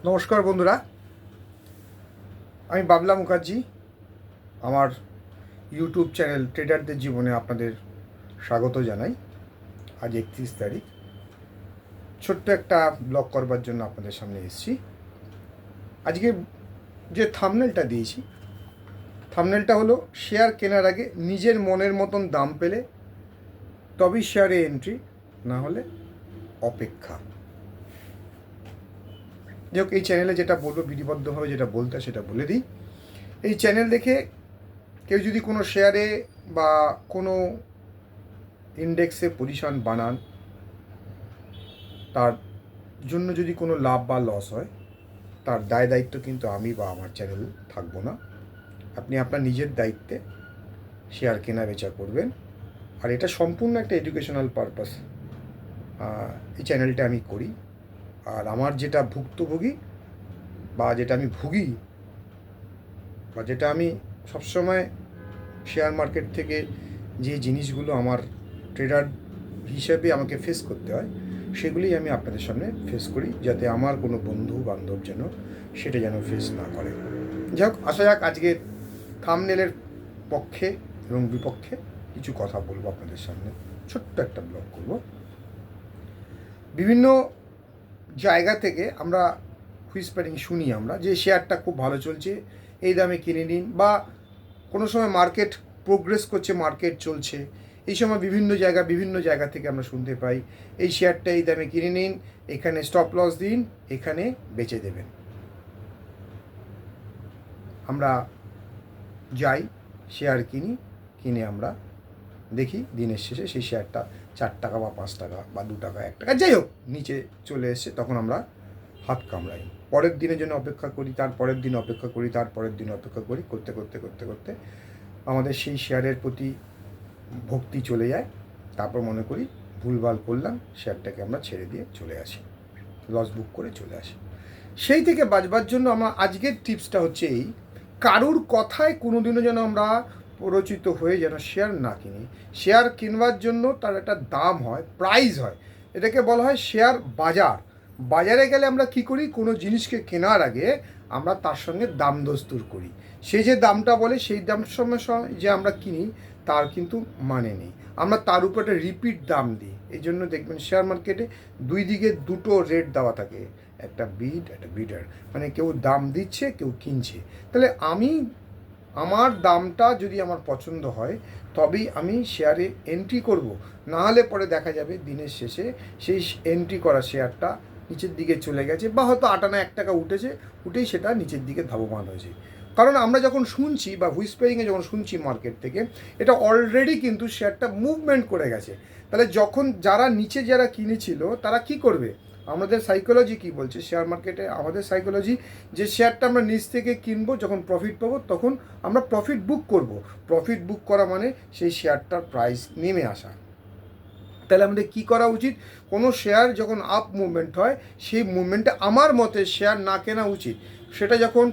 নমস্কার বন্ধুরা, আমি বাবলা মুখার্জি। আমার ইউটিউব চ্যানেল ট্রেডারদের জীবনে আপনাদের স্বাগত জানাই। আজ 31 তারিখ। ছোট্ট একটা ব্লগ করবার জন্য আপনাদের সামনে এসেছি। আজকে যে থাম্বনেলটা দিয়েছি, থাম্বনেলটা হলো শেয়ার কেনার আগে নিজের মনের মতন দাম পেলে তবেই শেয়ারে এন্ট্রি, না হলে অপেক্ষা। যাই হোক, এই চ্যানেলে যেটা বলবো, বিধিবদ্ধভাবে যেটা বলতে সেটা বলে দিই। এই চ্যানেল দেখে কেউ যদি কোনো শেয়ারে বা কোনো ইন্ডেক্সে পজিশন বানান, তার জন্য যদি কোনো লাভ বা লস হয়, তার দায় দায়িত্ব কিন্তু আমি বা আমার চ্যানেল থাকবো না। আপনি আপনার নিজের দায়িত্বে শেয়ার কেনা বেচা করবেন। আর এটা সম্পূর্ণ একটা এডুকেশনাল পারপাস এই চ্যানেলটা আমি করি। আর আমার যেটা ভুক্তভোগী বা যেটা আমি ভুগি বা যেটা আমি সবসময় শেয়ার মার্কেট থেকে যে জিনিসগুলো আমার ট্রেডার হিসেবে আমাকে ফেস করতে হয়, সেগুলি আমি আপনাদের সামনে ফেস করি, যাতে আমার কোনো বন্ধু বান্ধব সেটা যেন ফেস না করে। যাই হোক, আসা যাক, আজকের থাম্বনেলের পক্ষে এবং বিপক্ষে কিছু কথা বলবো আপনাদের সামনে। ছোট্ট একটা ব্লগ করব। বিভিন্ন জায়গা থেকে আমরা হুইসপারিং শুনি আমরা যে শেয়ারটা খুব ভালো চলছে, এই দামে কিনে নিন, বা কোনো সময় মার্কেট প্রোগ্রেস করছে, মার্কেট চলছে, এই সময় বিভিন্ন জায়গা থেকে আমরা শুনতে পাই এই শেয়ারটা এই দামে কিনে নিন, এখানে স্টপ লস দিন, এখানে বেচে দেবেন। আমরা যাই, শেয়ার কিনে আমরা দেখি দিনের শেষে সেই শেয়ারটা 4 টাকা বা 5 টাকা বা 2 টাকা 1 টাকা যাই হোক নিচে চলে এসছে। তখন আমরা হাত কামড়াই, পরের দিনের জন্য অপেক্ষা করি, তার পরের দিন অপেক্ষা করি, তার পরের দিন অপেক্ষা করি, করতে করতে করতে করতে আমাদের সেই শেয়ারের প্রতি ভক্তি চলে যায়। তারপর মনে করি ভুলভাল করলাম, শেয়ারটাকে আমরা ছেড়ে দিয়ে চলে আসি, লস বুক করে চলে আসি। সেই থেকে বাঁচবার জন্য আমার আজকের টিপসটা হচ্ছে এই: কারুর কথায় কোনোদিনও যেন আমরা প্ররোচিত হয়ে যেন শেয়ার না কিনি। শেয়ার কিনবার জন্য তার একটা দাম হয়, প্রাইস হয়, এটাকে বলা হয় শেয়ার বাজার। বাজারে গেলে আমরা কি করি, কোনো জিনিসকে কেনার আগে আমরা তার সঙ্গে দাম দস্তুর করি। সে যে দামটা বলে সেই দাম সময় যে আমরা কিনি তার কিন্তু মানে নেই, আমরা তার উপর একটা রিপিট দাম দিই। এই জন্য দেখবেন শেয়ার মার্কেটে দুই দিকে দুটো রেট দেওয়া থাকে, একটা বিড একটা বিডার, মানে কেউ দাম দিচ্ছে কেউ কিনছে। তাহলে আমার দামটা যদি আমার পছন্দ হয় তবেই আমি শেয়ারে এন্ট্রি করব, না হলে পরে দেখা যাবে দিনের শেষে সেই এন্ট্রি করা শেয়ারটা নিচের দিকে চলে গেছে, বা হয়তো 8 আনা 1 টাকা উঠেই সেটা নিচের দিকে ধাবমান হয়েছে। কারণ আমরা যখন শুনছি বা হুইসপারিংয়ে যখন শুনছি মার্কেট থেকে, এটা অলরেডি কিন্তু শেয়ারটা মুভমেন্ট করে গেছে। তাহলে যখন যারা কিনেছিল তারা কি করবে? আমাদের সাইকোলজি কি বলছে শেয়ার মার্কেটে, আমাদের সাইকোলজি যে শেয়ারটা আমরা নিচ থেকে কিনবো, যখন প্রফিট পাবো তখন আমরা প্রফিট বুক করব। প্রফিট বুক করা মানে সেই শেয়ারটার প্রাইস নেমে আসা। তাহলে আমাদের কী করা উচিত? কোনো শেয়ার যখন আপ মুভমেন্ট হয়, সেই মুভমেন্টে আমার মতে শেয়ার না কেনা উচিত। সেটা যখন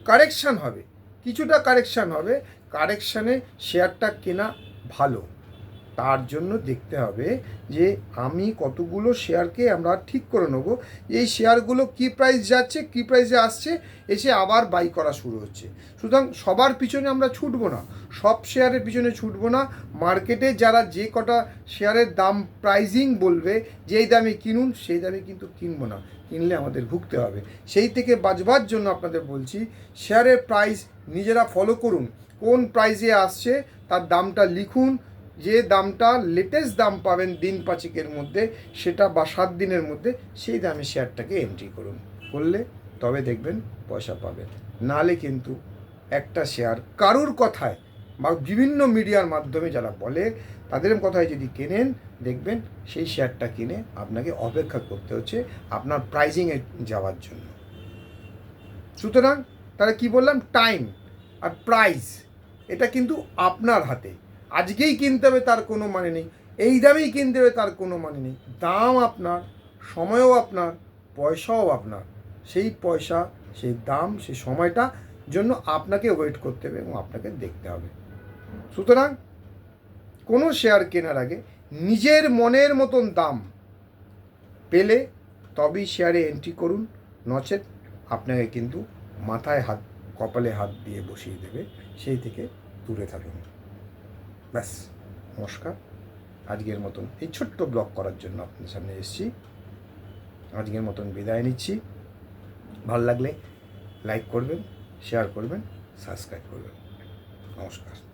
কারেকশান হবে, কিছুটা কারেকশান হবে, কারেকশানে শেয়ারটা কেনা ভালো। তার জন্য দেখতে হবে যে আমি কতগুলো শেয়ারকে আমরা ঠিক করে নেব, এই শেয়ারগুলো কী প্রাইস যাচ্ছে, কী প্রাইসে আসছে, এসে আবার বাই করা শুরু হচ্ছে। সুতরাং সবার পিছনে আমরা ছুটবো না, সব শেয়ারের পিছনে ছুটবো না। মার্কেটে যারা যে কটা শেয়ারের দাম প্রাইজিং বলবে যে এই দামে কিনুন, সেই দামে কিন্তু কিনবো না, কিনলে আমাদের ভুগতে হবে। সেই থেকে বাঁচবার জন্য আপনাদের বলছি, শেয়ারের প্রাইস নিজেরা ফলো করুন, কোন প্রাইসে আসছে তার দামটা লিখুন, যে দামটা লেটেস্ট দাম পাবেন দিন 5 মধ্যে, সেটা বা 7 দিনের মধ্যে সেই দামে শেয়ারটাকে এন্ট্রি করলে তবে দেখবেন পয়সা পাবেন। নাহলে কিন্তু একটা শেয়ার কারুর কথায় বা বিভিন্ন মিডিয়ার মাধ্যমে যারা বলে তাদের কথায় যদি কেনেন, দেখবেন সেই শেয়ারটা কিনে আপনাকে অপেক্ষা করতে হচ্ছে আপনার প্রাইজিংয়ে যাওয়ার জন্য। সুতরাং তারা কি বললাম, টাইম আর প্রাইস এটা কিন্তু আপনার হাতে। আজকেই কিনতে হবে তার কোনো মানে নেই, এই দামেই কিনতে হবে তার কোনো মানে নেই। দাম আপনার, সময়ও আপনার, পয়সাও আপনার। সেই পয়সা, সেই দাম, সেই সময়টা জন্য আপনাকে ওয়েট করতে হবে এবং আপনাকে দেখতে হবে। সুতরাং কোনো শেয়ার কেনার আগে নিজের মনের মতন দাম পেলে তবেই শেয়ারে এন্ট্রি করুন, নচেত আপনাকে কিন্তু মাথায় হাত, কপালে হাত দিয়ে বসিয়ে দেবে, সেই থেকে দূরে থাকুন। ব্যাস, নমস্কার। আজকের মতন এই ছোট্ট ব্লগ করার জন্য আপনাদের সামনে এসেছি। আজকের মতন বিদায় নিচ্ছি। ভালো লাগলে লাইক করবেন, শেয়ার করবেন, সাবস্ক্রাইব করবেন। নমস্কার।